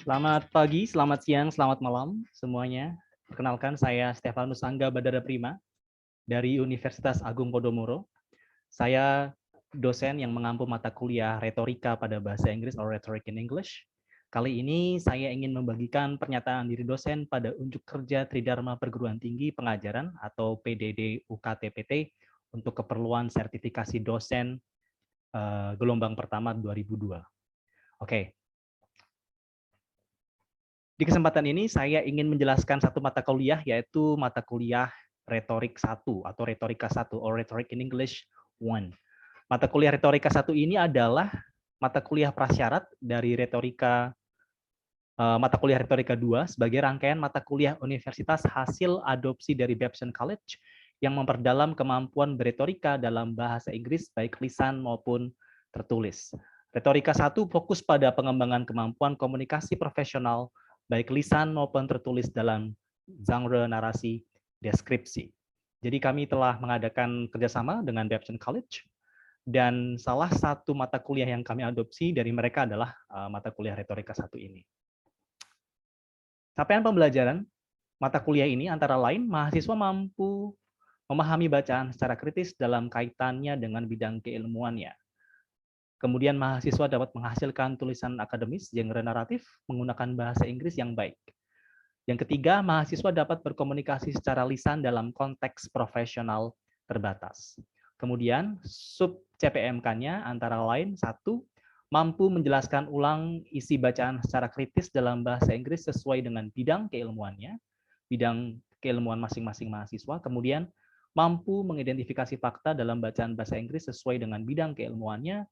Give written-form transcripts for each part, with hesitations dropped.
Selamat pagi, selamat siang, selamat malam semuanya. Perkenalkan saya Stefanus Angga Badara Prima dari Universitas Agung Podomoro. Saya dosen yang mengampu mata kuliah retorika pada bahasa Inggris atau Rhetoric in English. Kali ini saya ingin membagikan pernyataan diri dosen pada unjuk kerja Tridharma Perguruan Tinggi Pengajaran atau PDD UKTPT untuk keperluan sertifikasi dosen gelombang pertama 2002. Oke. Di kesempatan ini saya ingin menjelaskan satu mata kuliah, yaitu mata kuliah Retorik 1 atau Retorika 1 atau Rhetoric in English 1. Mata kuliah Retorika 1 ini adalah mata kuliah prasyarat dari mata kuliah Retorika 2 sebagai rangkaian mata kuliah universitas hasil adopsi dari Babson College yang memperdalam kemampuan beretorika dalam bahasa Inggris baik lisan maupun tertulis. Retorika 1 fokus pada pengembangan kemampuan komunikasi profesional baik lisan maupun tertulis dalam genre narasi deskripsi. Jadi kami telah mengadakan kerjasama dengan Babson College, dan salah satu mata kuliah yang kami adopsi dari mereka adalah mata kuliah Retorika 1 ini. Capaian pembelajaran mata kuliah ini antara lain mahasiswa mampu memahami bacaan secara kritis dalam kaitannya dengan bidang keilmuannya. Kemudian mahasiswa dapat menghasilkan tulisan akademis genre naratif menggunakan bahasa Inggris yang baik. Yang ketiga, mahasiswa dapat berkomunikasi secara lisan dalam konteks profesional terbatas. Kemudian, sub CPMK-nya antara lain, 1, mampu menjelaskan ulang isi bacaan secara kritis dalam bahasa Inggris sesuai dengan bidang keilmuannya, bidang keilmuan masing-masing mahasiswa. Kemudian, mampu mengidentifikasi fakta dalam bacaan bahasa Inggris sesuai dengan bidang keilmuannya,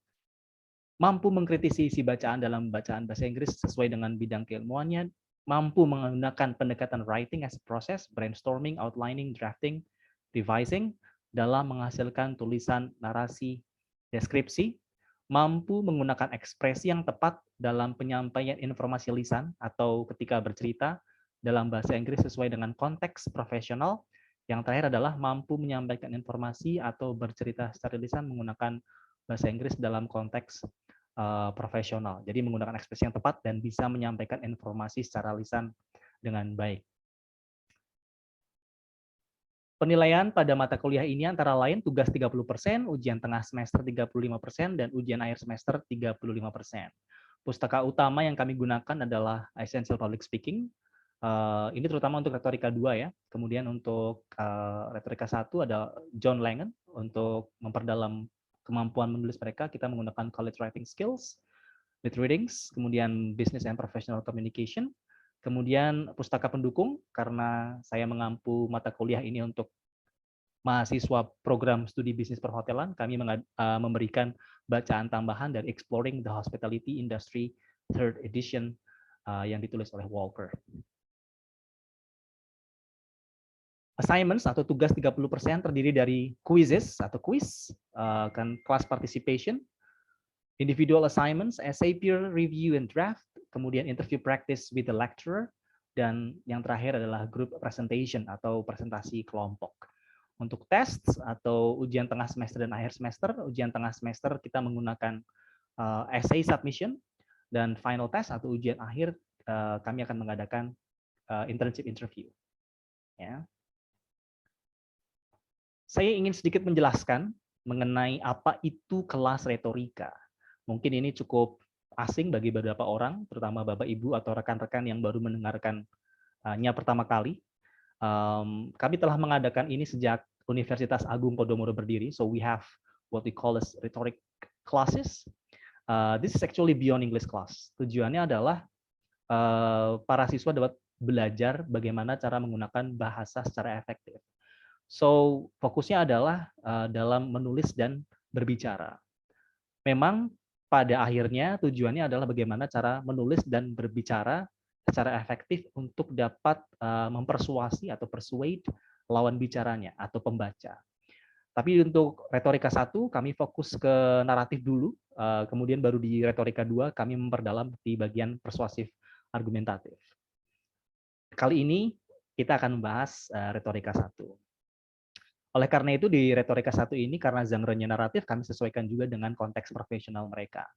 mampu mengkritisi isi bacaan dalam bacaan bahasa Inggris sesuai dengan bidang keilmuannya, mampu menggunakan pendekatan writing as a process, brainstorming, outlining, drafting, revising, dalam menghasilkan tulisan narasi deskripsi, mampu menggunakan ekspresi yang tepat dalam penyampaian informasi lisan atau ketika bercerita dalam bahasa Inggris sesuai dengan konteks profesional. Yang terakhir adalah mampu menyampaikan informasi atau bercerita secara lisan menggunakan bahasa Inggris dalam konteks profesional. Jadi menggunakan ekspresi yang tepat dan bisa menyampaikan informasi secara lisan dengan baik. Penilaian pada mata kuliah ini antara lain tugas 30%, ujian tengah semester 35%, dan ujian akhir semester 35%. Pustaka utama yang kami gunakan adalah Essential Public Speaking. Ini terutama untuk retorika 2 ya. Kemudian untuk retorika 1 ada John Langan untuk memperdalam kemampuan menulis mereka, kita menggunakan college writing skills, lit readings, kemudian business and professional communication. Kemudian pustaka pendukung, karena saya mengampu mata kuliah ini untuk mahasiswa program studi bisnis perhotelan, kami memberikan bacaan tambahan dari Exploring the Hospitality Industry 3rd edition yang ditulis oleh Walker. Assignments atau tugas 30% terdiri dari quizzes atau quiz, class participation, individual assignments, essay peer review and draft, kemudian interview practice with the lecturer, dan yang terakhir adalah group presentation atau presentasi kelompok. Untuk tes atau ujian tengah semester dan akhir semester, ujian tengah semester kita menggunakan essay submission, dan final test atau ujian akhir kami akan mengadakan internship interview. Ya. Saya ingin sedikit menjelaskan mengenai apa itu kelas retorika. Mungkin ini cukup asing bagi beberapa orang, terutama Bapak Ibu atau rekan-rekan yang baru mendengarkannya pertama kali. Kami telah mengadakan ini sejak Universitas Agung Podomoro berdiri. So we have what we call as rhetoric classes. This is actually beyond English class. Tujuannya adalah para siswa dapat belajar bagaimana cara menggunakan bahasa secara efektif. So fokusnya adalah dalam menulis dan berbicara. Memang pada akhirnya tujuannya adalah bagaimana cara menulis dan berbicara secara efektif untuk dapat mempersuasi atau persuade lawan bicaranya atau pembaca. Tapi untuk retorika 1 kami fokus ke naratif dulu, kemudian baru di retorika 2 kami memperdalam di bagian persuasif argumentatif. Kali ini kita akan membahas retorika 1. Oleh karena itu di retorika 1 ini karena genre-nya naratif kami sesuaikan juga dengan konteks profesional mereka.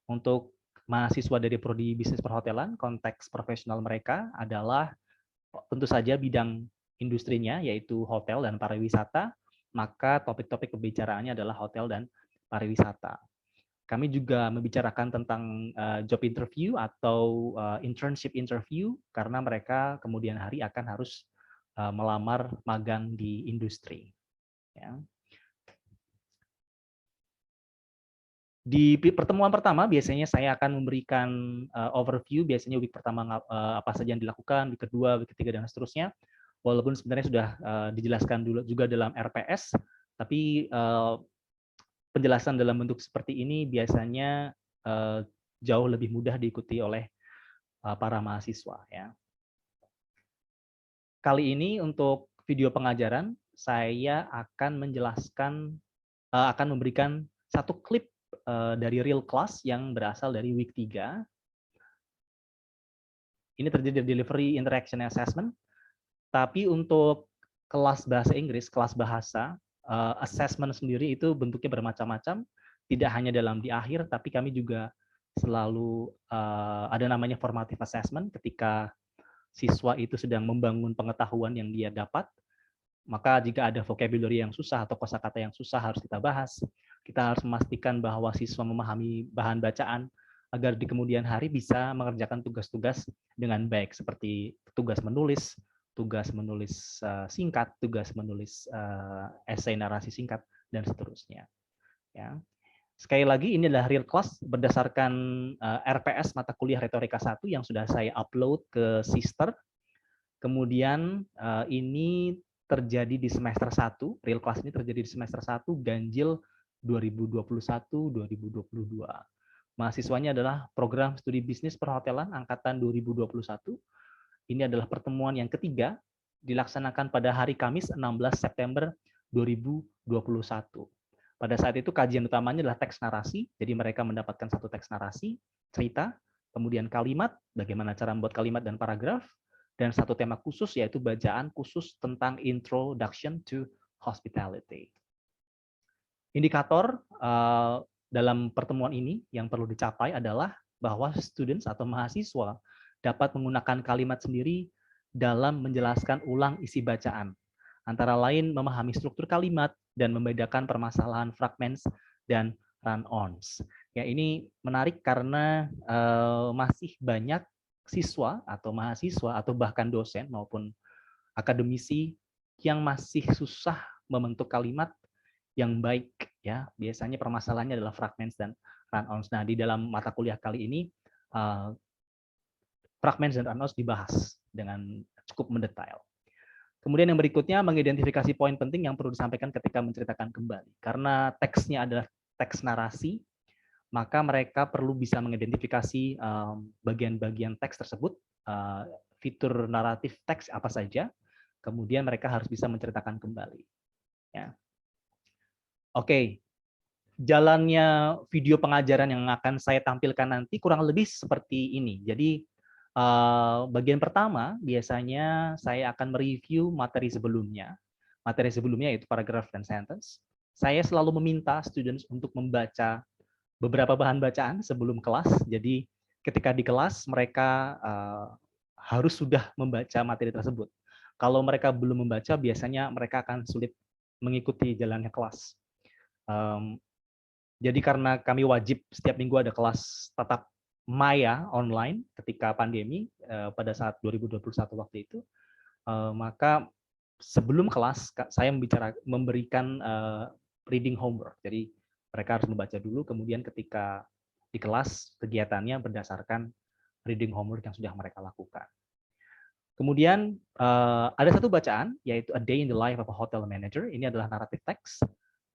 Untuk mahasiswa dari prodi bisnis perhotelan, konteks profesional mereka adalah tentu saja bidang industrinya, yaitu hotel dan pariwisata, maka topik-topik pembicaraannya adalah hotel dan pariwisata. Kami juga membicarakan tentang job interview atau internship interview, karena mereka kemudian hari akan harus melamar magang di industri. Ya. Di pertemuan pertama biasanya saya akan memberikan overview, biasanya week pertama apa saja yang dilakukan, week kedua, week ketiga, dan seterusnya. Walaupun sebenarnya sudah dijelaskan dulu juga dalam RPS, tapi penjelasan dalam bentuk seperti ini biasanya jauh lebih mudah diikuti oleh para mahasiswa. Ya. Kali ini untuk video pengajaran, saya akan menjelaskan, akan memberikan satu klip dari real class yang berasal dari week 3. Ini terjadi di delivery interaction assessment. Tapi untuk kelas bahasa Inggris, kelas bahasa, assessment sendiri itu bentuknya bermacam-macam. Tidak hanya dalam di akhir, tapi kami juga selalu ada namanya formative assessment ketika siswa itu sedang membangun pengetahuan yang dia dapat. Maka jika ada vocabulary yang susah atau kosakata yang susah harus kita bahas. Kita harus memastikan bahwa siswa memahami bahan bacaan agar di kemudian hari bisa mengerjakan tugas-tugas dengan baik, seperti tugas menulis singkat, tugas menulis esai narasi singkat, dan seterusnya. Ya. Sekali lagi, ini adalah real class berdasarkan RPS mata kuliah Retorika 1 yang sudah saya upload ke Sister. Kemudian ini terjadi di semester 1, real class ini terjadi di semester 1, ganjil 2021-2022. Mahasiswanya adalah program studi bisnis perhotelan angkatan 2021. Ini adalah pertemuan yang ketiga, dilaksanakan pada hari Kamis 16 September 2021. Pada saat itu kajian utamanya adalah teks narasi, jadi mereka mendapatkan satu teks narasi, cerita, kemudian kalimat, bagaimana cara membuat kalimat dan paragraf, dan satu tema khusus yaitu bacaan khusus tentang Introduction to Hospitality. Indikator dalam pertemuan ini yang perlu dicapai adalah bahwa students atau mahasiswa dapat menggunakan kalimat sendiri dalam menjelaskan ulang isi bacaan. Antara lain memahami struktur kalimat dan membedakan permasalahan fragments dan run-ons. Ya, ini menarik karena masih banyak siswa atau mahasiswa atau bahkan dosen maupun akademisi yang masih susah membentuk kalimat yang baik, ya. Biasanya permasalahannya adalah fragments dan run-ons. Nah, di dalam mata kuliah kali ini fragments dan run-ons dibahas dengan cukup mendetail. Kemudian yang berikutnya mengidentifikasi poin penting yang perlu disampaikan ketika menceritakan kembali. Karena teksnya adalah teks narasi, maka mereka perlu bisa mengidentifikasi bagian-bagian teks tersebut, fitur naratif teks apa saja, kemudian mereka harus bisa menceritakan kembali. Ya. Oke, jalannya video pengajaran yang akan saya tampilkan nanti kurang lebih seperti ini. Jadi bagian pertama biasanya saya akan mereview materi sebelumnya. Materi sebelumnya yaitu paragraph dan sentence. Saya selalu meminta students untuk membaca beberapa bahan bacaan sebelum kelas. Jadi ketika di kelas mereka harus sudah membaca materi tersebut. Kalau mereka belum membaca, biasanya mereka akan sulit mengikuti jalannya kelas. Jadi karena kami wajib setiap minggu ada kelas tatap maya online ketika pandemi pada saat 2021 waktu itu, maka sebelum kelas saya memberikan reading homework. Jadi mereka harus membaca dulu, kemudian ketika di kelas kegiatannya berdasarkan reading homework yang sudah mereka lakukan. Kemudian ada satu bacaan, yaitu A Day in the Life of a Hotel Manager. Ini adalah naratif teks.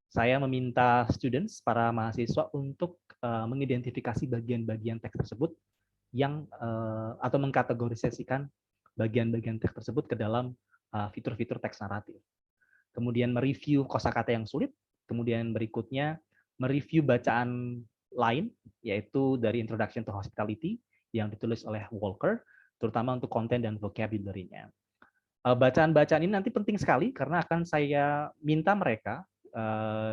Saya meminta students, para mahasiswa, untuk mengidentifikasi bagian-bagian teks tersebut yang atau mengkategorisasikan bagian-bagian teks tersebut ke dalam fitur-fitur teks naratif. Kemudian mereview kosakata yang sulit, kemudian berikutnya mereview bacaan lain, yaitu dari Introduction to Hospitality yang ditulis oleh Walker, terutama untuk konten dan vocabulary-nya. Bacaan-bacaan ini nanti penting sekali karena akan saya minta mereka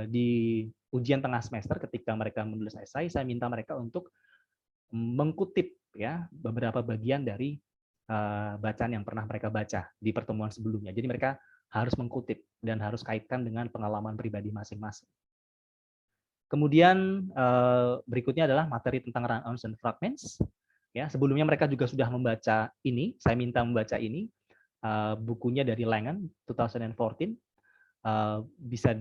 di ujian tengah semester ketika mereka menulis esai, saya minta mereka untuk mengutip ya beberapa bagian dari bacaan yang pernah mereka baca di pertemuan sebelumnya. Jadi mereka harus mengutip dan harus kaitkan dengan pengalaman pribadi masing-masing. Kemudian berikutnya adalah materi tentang run-ons dan fragments. Ya, sebelumnya mereka juga sudah membaca ini. Saya minta membaca ini. Bukunya dari Langan 2014. Bisa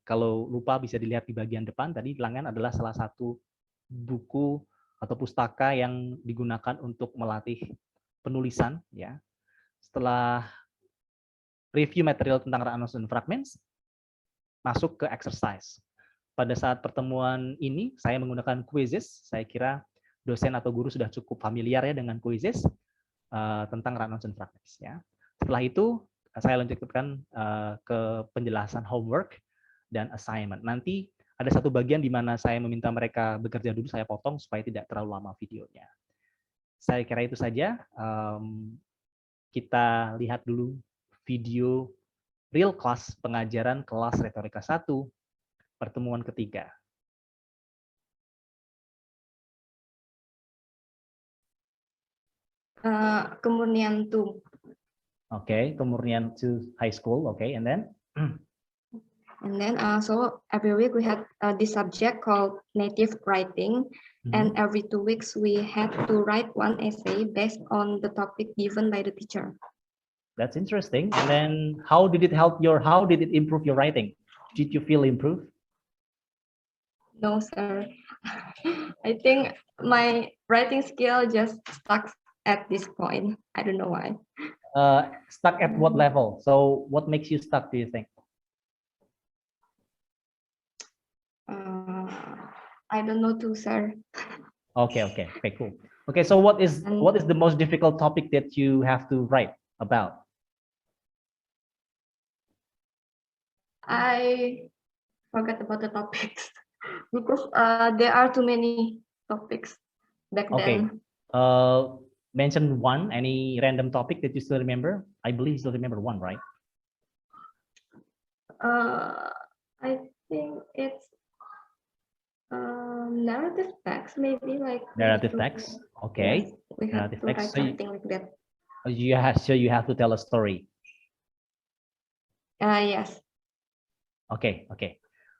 kalau lupa bisa dilihat di bagian depan. Tadi Langan adalah salah satu buku atau pustaka yang digunakan untuk melatih penulisan. Ya, setelah review material tentang run-ons dan fragments, masuk ke exercise. Pada saat pertemuan ini, saya menggunakan quizzes. Saya kira dosen atau guru sudah cukup familiar ya dengan quizzes tentang run-ons dan fragments. Ya. Setelah itu, saya lanjutkan ke penjelasan homework dan assignment. Nanti ada satu bagian di mana saya meminta mereka bekerja dulu, saya potong supaya tidak terlalu lama videonya. Saya kira itu saja. Kita lihat dulu video real class pengajaran kelas retorika 1, pertemuan ketiga. Kemurnian 2. Okay, Kemurnian 2 high school. Okay, and then? And then so every week we had this subject called native writing. And every 2 weeks we had to write one essay based on the topic given by the teacher. That's interesting. And then how did it improve your writing? Did you feel improved? No, sir. I think my writing skill just stuck at this point. I don't know why. Stuck at what level? So what makes you stuck, do you think? I don't know too, sir. Okay, cool. Okay, so what is the most difficult topic that you have to write about? I forgot about the topics because there are too many topics back then. Mention one, any random topic that you still remember? I believe you still remember one, right? I think it's narrative text, maybe like narrative text. Okay, yes, we have to write something like that. You have to tell a story. Yes. Okay.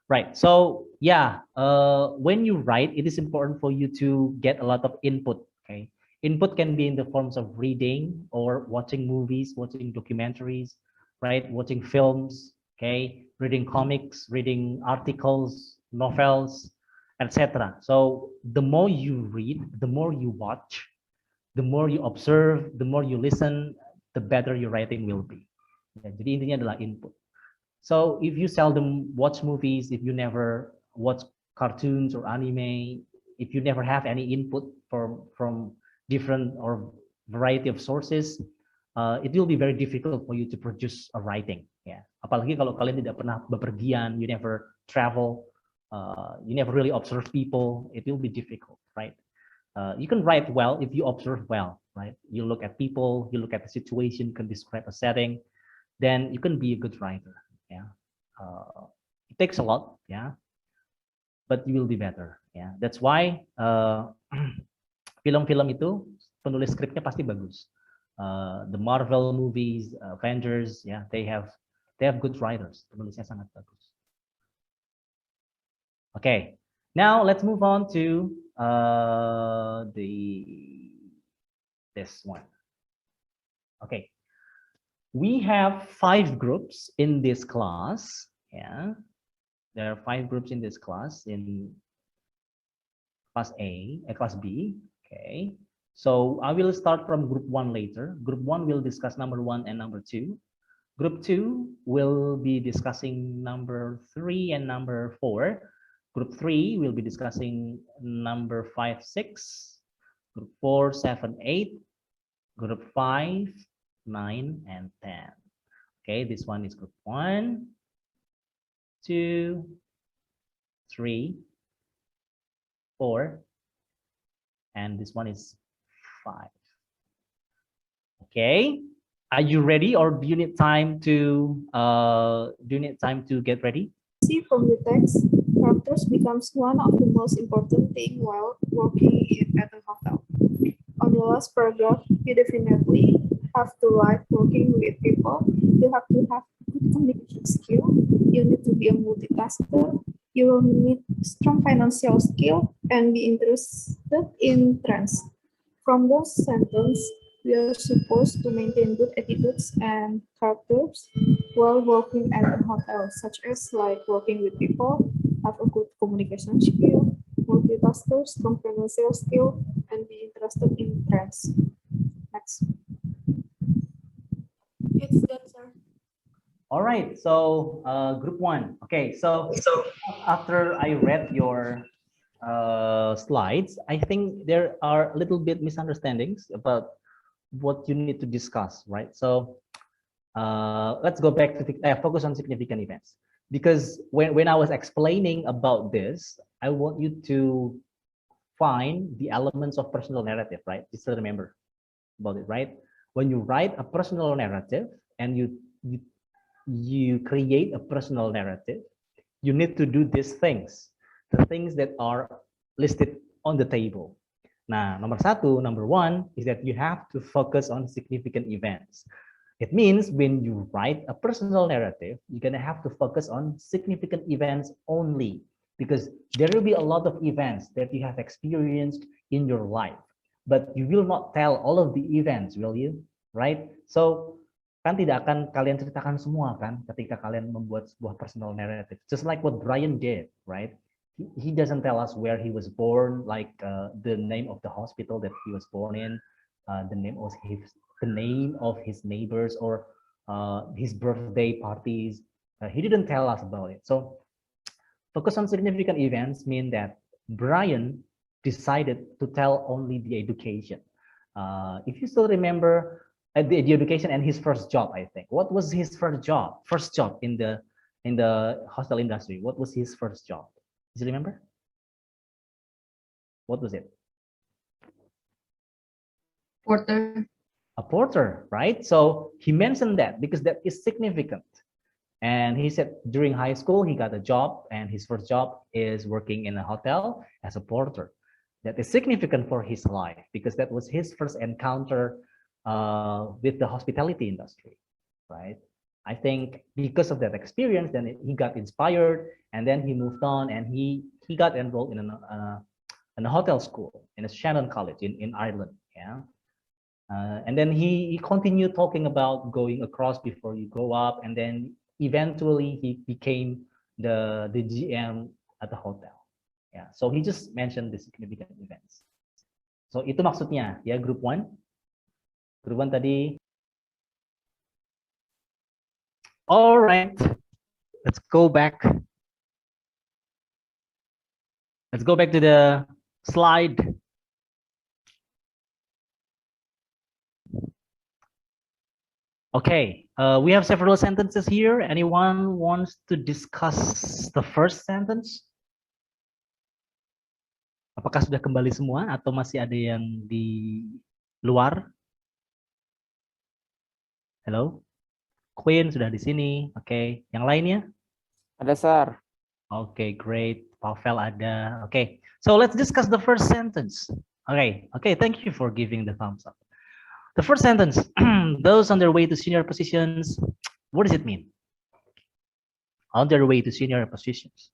Right. So yeah, when you write, it is important for you to get a lot of input. Okay. Input can be in the forms of reading or watching movies, watching documentaries, right? Watching films, okay? Reading comics, reading articles, novels, etc. So the more you read, the more you watch, the more you observe, the more you listen, the better your writing will be. Ya, jadi intinya adalah input. So if you seldom watch movies, if you never watch cartoons or anime, if you never have any input from different or variety of sources, it will be very difficult for you to produce a writing. Ya, apalagi kalau kalian tidak pernah bepergian, you never travel, you never really observe people, it will be difficult, right? You can write well if you observe well, right? You look at people, you look at the situation, you can describe a setting, then you can be a good writer. Yeah, it takes a lot, yeah, but you will be better. Yeah, that's why film-film itu penulis skripnya pasti bagus. The Marvel movies, Avengers, yeah, they have good writers. Penulisnya sangat bagus. Okay, now let's move on to this one. Okay. We have 5 groups in this class. Yeah, there are 5 groups in this class in class class B. Okay, so I will start from group 1 later. Group 1 will discuss number 1 and number 2. Group 2 will be discussing number 3 and number 4. Group 3 will be discussing number 5, 6. Group 4, 7, 8. Group 5. 9 and 10. Okay, this one is group 1, 2, 3, 4, and this one is 5. Okay, are you ready, or do you need time to get ready? See from the text from factors becomes one of the most important things while working at a hotel. On the last paragraph, you definitely have to like working with people. You have to have good communication skill. You need to be a multitasker. You will need strong financial skill and be interested in trends. From those sentences, we are supposed to maintain good attitudes and characters while working at a hotel, such as like working with people, have a good communication skill, multitasker, strong financial skill, and be interested in trends. Next. It's that, sir. All right, so group 1. Okay, so after I read your slides, I think there are a little bit misunderstandings about what you need to discuss, right? So let's go back to focus on significant events, because when I was explaining about this, I want you to find the elements of personal narrative, right? You still remember about it, right? When you write a personal narrative and you create a personal narrative, you need to do these things, the things that are listed on the table. Nah, number 1 is that you have to focus on significant events. It means when you write a personal narrative, you're gonna have to focus on significant events only, because there will be a lot of events that you have experienced in your life, but you will not tell all of the events, will you? Right? So kan tidak akan kalian ceritakan semua kan ketika kalian membuat sebuah personal narrative, just like what Brian did, right? He doesn't tell us where he was born, like the name of the hospital that he was born in, the name of his neighbors, or his birthday parties. He didn't tell us about it. So focus on significant events mean that Brian decided to tell only the education. If you still remember the education and his first job, I think. What was his first job? First job in the hostel industry. What was his first job? Do you remember? What was it? Porter. A porter, right? So he mentioned that because that is significant. And he said during high school, he got a job, and his first job is working in a hotel as a porter. That is significant for his life because that was his first encounter with the hospitality industry, right? I think because of that experience, then he got inspired, and then he moved on, and he got enrolled in a hotel school in a Shannon College in Ireland. Yeah, and then he continued talking about going across before you go up, and then eventually he became the GM at the hotel. Yeah, so he just mentioned the significant events. So itu maksudnya ya, group 1. Group 1 tadi. All right, let's go back. Let's go back to the slide. Okay, we have several sentences here. Anyone wants to discuss the first sentence? Apakah sudah kembali semua atau masih ada yang di luar? Hello? Queen sudah di sini. Oke, yang lainnya? Ada, Sir. Okay, great. Pavel ada. Okay, so let's discuss the first sentence. Okay, thank you for giving the thumbs up. The first sentence, those on their way to senior positions, what does it mean? On their way to senior positions.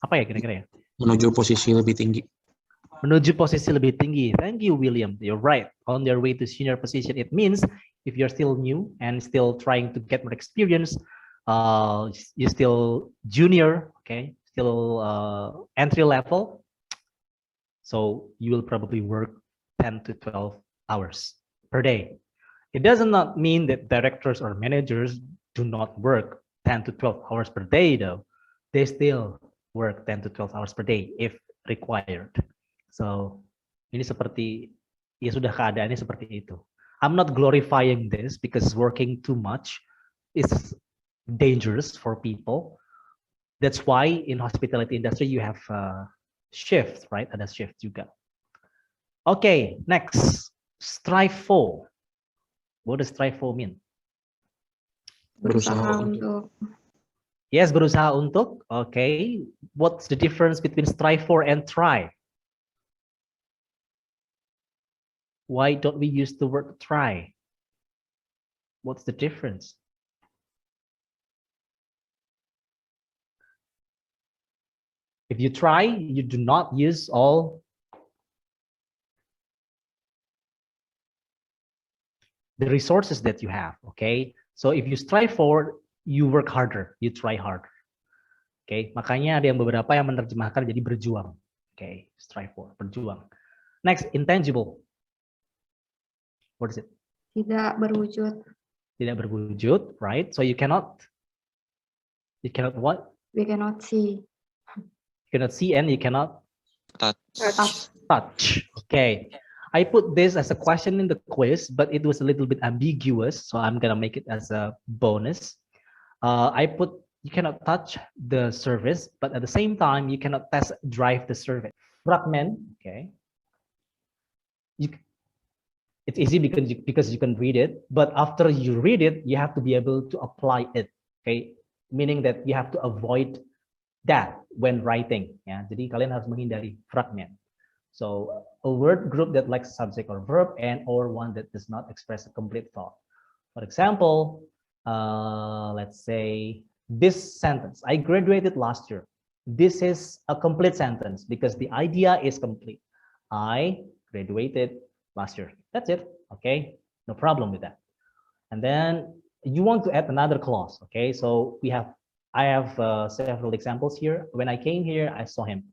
Apa ya kira-kira ya? Menuju posisi lebih tinggi. Menuju posisi lebih tinggi. Thank you, William. You're right. On their way to senior position, it means if you're still new and still trying to get more experience, you're still junior, okay, still entry level. So you will probably work 10 to 12 hours per day. It does not mean that directors or managers do not work 10 to 12 hours per day, though. They still work 10 to 12 hours per day if required. So ini seperti, ya sudah keadaannya seperti itu. I'm not glorifying this because working too much is dangerous for people. That's why in hospitality industry you have shifts, right? Ada shift juga. Okay, next, strive for. What does strive for mean? Berusaha untuk Yes, berusaha untuk. Okay. What's the difference between strive for and try? Why don't we use the word try? What's the difference? If you try, you do not use all the resources that you have, okay? So if you strive for, you work harder, you try harder. Okay, makanya ada yang beberapa yang menerjemahkan jadi berjuang. Okay, strive for, berjuang. Next, intangible. What is it? Tidak berwujud. Tidak berwujud, right? So you cannot what? We cannot see. You cannot see and you cannot Touch. touch. Okay. I put this as a question in the quiz, but it was a little bit ambiguous, so I'm gonna make it as a bonus. I put you cannot touch the service, but at the same time you cannot test drive the service. Fragment, okay. It's easy because you can read it, but after you read it, you have to be able to apply it. Okay, meaning that you have to avoid that when writing. Ya, jadi kalian harus menghindari fragment. So a word group that lacks subject or verb and or one that does not express a complete thought. For example, let's say this sentence, I graduated last year. This is a complete sentence because the idea is complete. I graduated last year. That's it. Okay, no problem with that. And then you want to add another clause. Okay, so I have several examples here. When I came here, I saw him.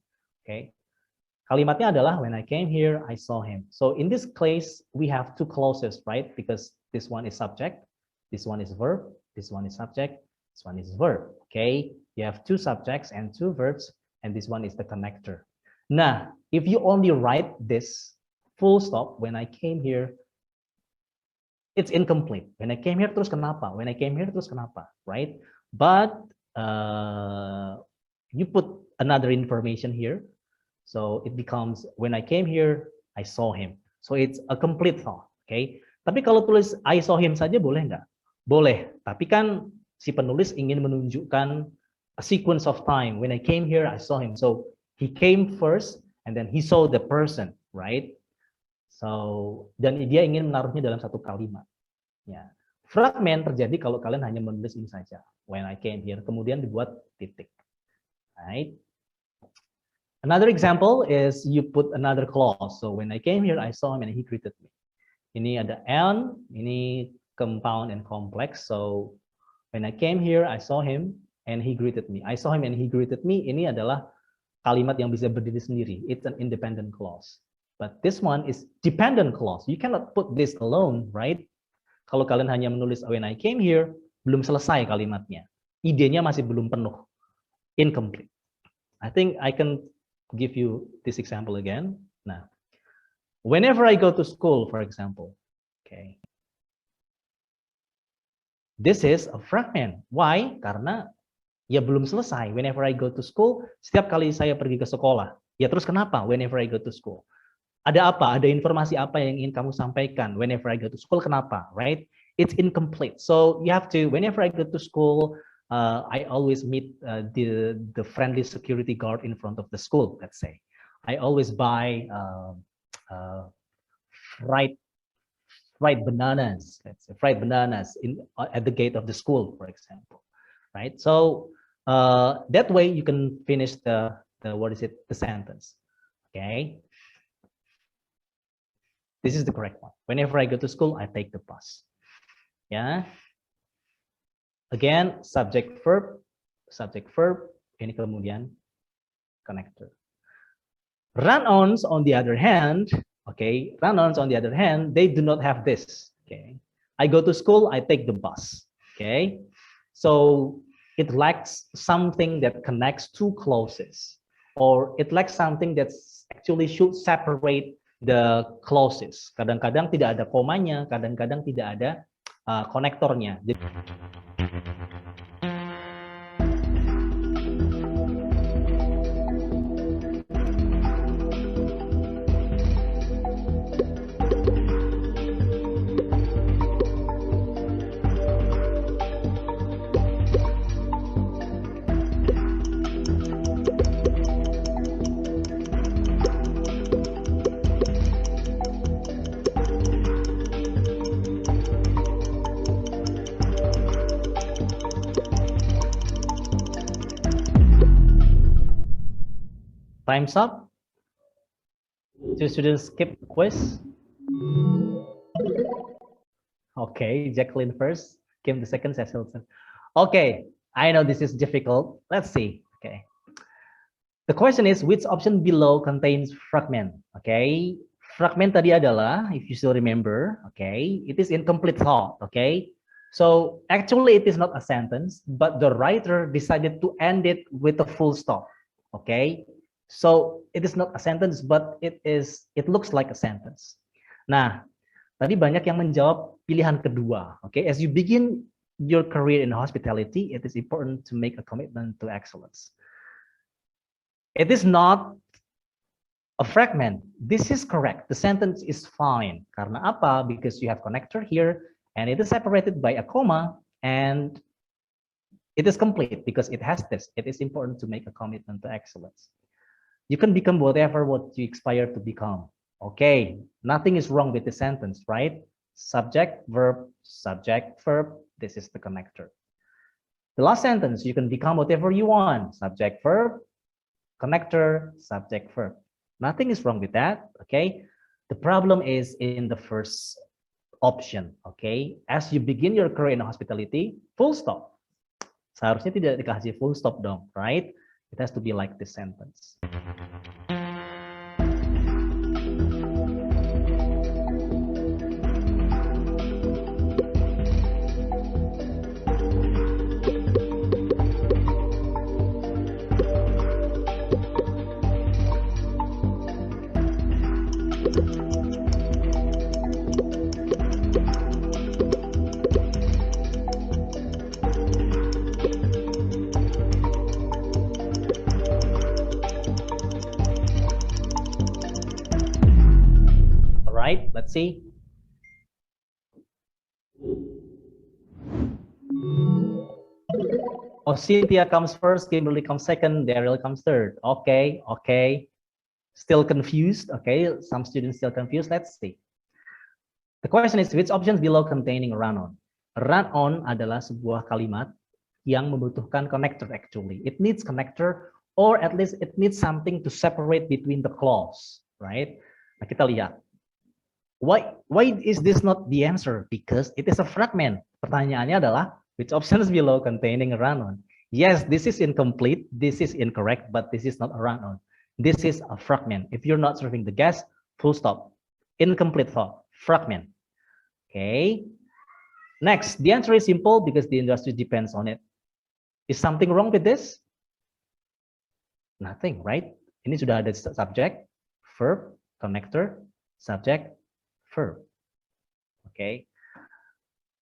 Okay. Kalimatnya adalah when I came here, I saw him. So in this case, we have two clauses, right? Because this one is subject, this one is verb, this one is subject, this one is verb. Okay, you have two subjects and two verbs, and this one is the connector. Nah, if you only write this full stop, when I came here, it's incomplete. When I came here, terus kenapa? When I came here, terus kenapa? Right? But you put another information here. So it becomes, when I came here, I saw him. So it's a complete thought, okay? Tapi kalau tulis I saw him saja boleh nggak? Boleh, tapi kan si penulis ingin menunjukkan a sequence of time. When I came here, I saw him. So he came first, and then he saw the person, right? So, dan dia ingin menaruhnya dalam satu kalimat. Ya. Fragment terjadi kalau kalian hanya menulis ini saja. When I came here, kemudian dibuat titik. Right? Another example is you put another clause. So when I came here, I saw him and he greeted me. Ini ada and, ini compound and complex. So when I came here, I saw him and he greeted me. I saw him and he greeted me. Ini adalah kalimat yang bisa berdiri sendiri. It's an independent clause. But this one is dependent clause. You cannot put this alone, right? Kalau kalian hanya menulis when I came here, belum selesai kalimatnya. Idenya masih belum penuh. Incomplete. I think I can give you this example again. Nah, whenever I go to school, for example, okay, this is a fragment. Why? Karena ya belum selesai. Whenever I go to school, setiap kali saya pergi ke sekolah. Ya terus kenapa? Whenever I go to school. Ada apa? Ada informasi apa yang ingin kamu sampaikan? Whenever I go to school, kenapa? Right? It's incomplete. So you have to, whenever I go to school, I always meet the friendly security guard in front of the school, let's say. I always buy fried bananas, let's say, fried bananas at the gate of the school, for example, right? So that way you can finish the sentence, okay? This is the correct one. Whenever I go to school, I take the bus. Yeah. Again, subject verb, ini kemudian connector. Run-ons on the other hand, okay, run-ons on the other hand, they do not have this, okay. I go to school, I take the bus, okay. So it lacks something that connects two clauses, or it lacks something that actually should separate the clauses. Kadang-kadang tidak ada komanya, kadang-kadang tidak ada konektornya. Time's up. 2 students skip quiz. Okay, Jacqueline first, Kim the second, Cecil. Okay, I know this is difficult. Let's see. Okay. The question is, which option below contains fragment? Okay, fragment tadi adalah, if you still remember, okay, it is incomplete thought. Okay, so actually it is not a sentence, but the writer decided to end it with a full stop. Okay, so it is not a sentence, but it looks like a sentence. Nah, tadi banyak yang menjawab pilihan kedua. Okay, as you begin your career in hospitality, it is important to make a commitment to excellence. It is not a fragment. This is correct. The sentence is fine. Karena apa? Because you have connector here, and it is separated by a comma, and it is complete because it has this. It is important to make a commitment to excellence. You can become whatever what you aspire to become. Okay, nothing is wrong with the sentence, right? Subject, verb, this is the connector. The last sentence, you can become whatever you want. Subject, verb, connector, subject, verb. Nothing is wrong with that, okay? The problem is in the first option, okay? As you begin your career in hospitality, full stop. Seharusnya tidak dikasih full stop dong, right? It has to be like this sentence. Let's see. Oh, Cynthia comes first, Kimberly comes second, Daryl comes third. Okay, okay. Still confused? Okay, some students still confused. Let's see. The question is, which options below containing run-on? Run-on adalah sebuah kalimat yang membutuhkan connector actually. It needs connector, or at least it needs something to separate between the clause, right? Nah, kita lihat. Why is this not the answer? Because it is a fragment. Pertanyaannya adalah, which options below containing a run-on? Yes, this is incomplete, this is incorrect, but this is not a run-on. This is a fragment. If you're not serving the guest, full stop. Incomplete thought, fragment. Okay. Next, the answer is simple because the industry depends on it. Is something wrong with this? Nothing, right? Ini sudah ada subject, verb, connector, subject, verb. Okay.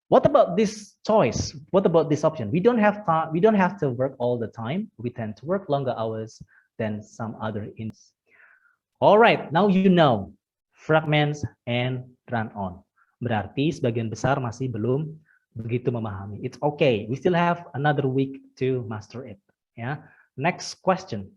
What about this choice? What about this option? We don't have time. We don't have to work all the time. We tend to work longer hours than some other ins. All right, now you know fragments and run-on. Berarti sebagian besar masih belum begitu memahami. It's okay. We still have another week to master it. Yeah. Next question.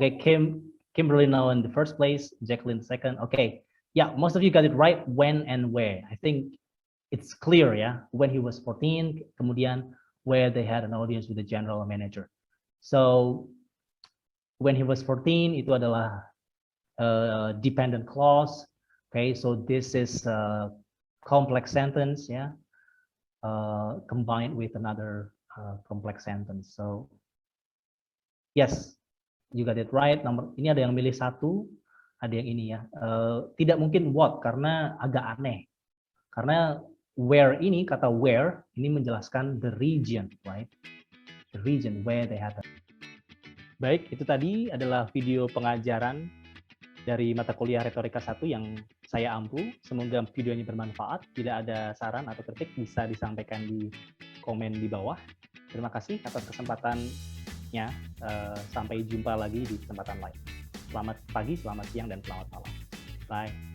Okay, Kimberly now in the first place, Jacqueline second. Okay, yeah, most of you got it right. When and where. I think it's clear, yeah. When he was 14, kemudian where they had an audience with the general manager. So when he was 14, itu adalah dependent clause. Okay, so this is a complex sentence, yeah, combined with another complex sentence. So yes. You got it right. Nomor ini ada yang milih satu, ada yang ini ya. Tidak mungkin what karena agak aneh. Karena where ini, kata where ini menjelaskan the region, right? The region where they have. Baik, itu tadi adalah video pengajaran dari mata kuliah Retorika 1 yang saya ampu. Semoga videonya bermanfaat. Tidak ada saran atau kritik bisa disampaikan di komen di bawah. Terima kasih atas kesempatannya. Sampai jumpa lagi di kesempatan lain. Selamat pagi, selamat siang, dan selamat malam. Bye.